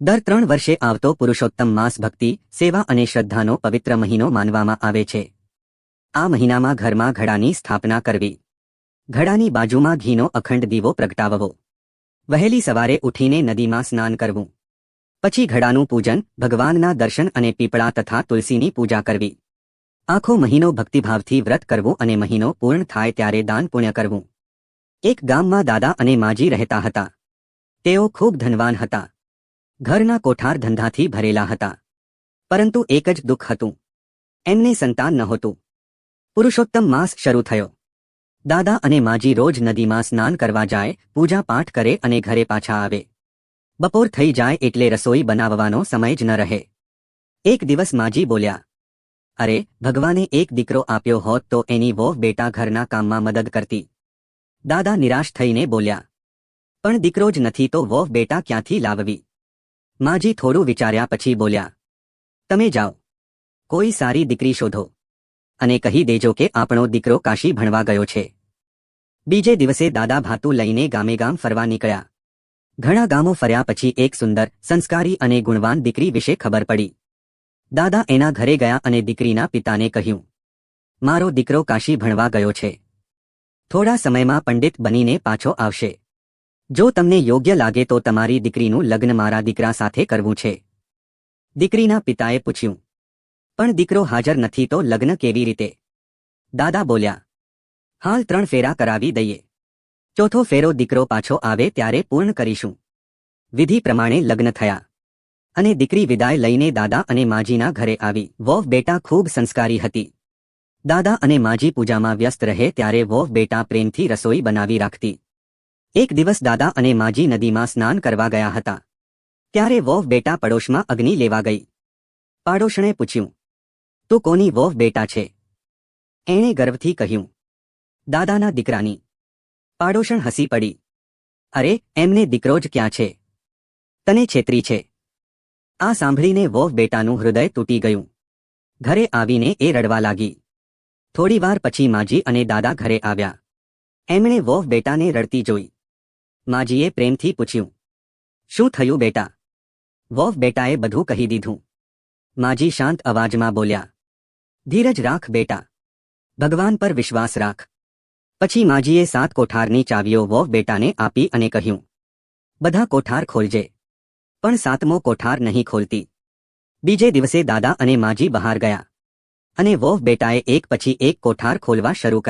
દર 3 વર્ષે આવતો પુરુષોત્તમ માસ ભક્તિ, સેવા અને શ્રદ્ધાનો પવિત્ર મહિનો માનવામાં આવે છે. આ મહિનામાં ઘરમાં ઘડાની સ્થાપના કરવી. ઘડાની બાજુમાં ઘીનો અખંડ દીવો પ્રગટાવવો. વહેલી સવારે ઉઠીને નદીમાં સ્નાન કરવું. પછી ઘડાનું પૂજન, ભગવાનના દર્શન અને પીપળા તથા તુલસીની પૂજા કરવી. આખો મહિનો ભક્તિભાવથી વ્રત કરવું અને મહિનો પૂર્ણ થાય ત્યારે દાન પુણ્ય કરવું. એક ગામમાં દાદા અને માજી રહેતા હતા. તેઓ ખૂબ ધનવાન હતા. ઘરના કોઠાર ધંધાથી ભરેલા હતા. પરંતુ એક જ દુઃખ હતું. એમને સંતાન નહોતું. પુરુષોત્તમ માસ શરૂ થયો. દાદા અને માજી રોજ નદીમાં સ્નાન કરવા જાય, પૂજા પાઠ કરે અને ઘરે પાછા આવે. બપોર થઈ જાય એટલે રસોઈ બનાવવાનો સમય જ ન રહે. એક દિવસ માજી બોલ્યા, અરે, ભગવાને એક દીકરો આપ્યો હોત તો એની વહુ બેટા ઘરના કામમાં મદદ કરતી. દાદા નિરાશ થઈને બોલ્યા, પણ દીકરો જ નથી તો વહુ બેટા ક્યાંથી લાવવી? માજી થોડું વિચાર્યા પછી બોલ્યા, તમે જાઓ, કોઈ સારી દીકરી શોધો અને કહી દેજો કે આપણો દીકરો કાશી ભણવા ગયો છે. બીજે દિવસે દાદા ભાતું લઈને ગામે ગામ ફરવા નીકળ્યા. ઘણા ગામો ફર્યા પછી એક સુંદર, સંસ્કારી અને ગુણવાન દીકરી વિશે ખબર પડી. દાદા એના ઘરે ગયા અને દીકરીના પિતાને કહ્યું, મારો દીકરો કાશી ભણવા ગયો છે. થોડા સમયમાં પંડિત બનીને પાછો આવશે. જો તમને યોગ્ય લાગે તો તમારી દીકરીનું લગ્ન મારા દીકરા સાથે કરવું છે. દીકરીના પિતાએ પૂછ્યું, પણ દીકરો હાજર નથી તો લગ્ન કેવી રીતે? દાદા બોલ્યા, હાલ 3 ફેરા કરાવી દઈએ. ચોથો ફેરો દીકરો પાછો આવે ત્યારે પૂર્ણ કરીશું. વિધિ પ્રમાણે લગ્ન થયા અને દીકરી વિદાય લઈને દાદા અને માજીના ઘરે આવી. વહુ બેટા ખૂબ સંસ્કારી હતી. દાદા અને માજી પૂજામાં વ્યસ્ત રહે ત્યારે વહુ બેટા પ્રેમથી રસોઈ બનાવી રાખતી. એક દિવસ દાદા અને માજી નદીમાં સ્નાન કરવા ગયા હતા. ત્યારે વહુ બેટા પડોશમાં અગ્નિ લેવા ગઈ. પાડોશણે પૂછ્યું, તું કોની વહુ બેટા છે? એણે ગર્વથી કહ્યું, દાદાના દીકરાની. પાડોશણ હસી પડી, અરે, એમને દીકરો જ ક્યાં છે? તને છેતરી છે. આ સાંભળીને વહુ બેટાનું હૃદય તૂટી ગયું. ઘરે આવીને એ રડવા લાગી. થોડીવાર પછી માજી અને દાદા ઘરે આવ્યા. એમણે વહુ બેટાને રડતી જોઈ. માજીએ પ્રેમથી પૂછ્યું, શું થયું બેટા? વહુ બેટાએ બધું કહી દીધું. માજી શાંત અવાજમાં બોલ્યા, ધીરજ રાખ બેટા, ભગવાન પર વિશ્વાસ રાખ. પછી માજીએ 7 કોઠારની ચાવીઓ વહુ બેટાને આપી અને કહ્યું, બધા કોઠાર ખોલજે. પણ 7મો કોઠાર નહીં ખોલતી. બીજે દિવસે દાદા અને માજી બહાર ગયા અને વહુ બેટાએ એક પછી એક કોઠાર ખોલવા શરૂ કર્યા.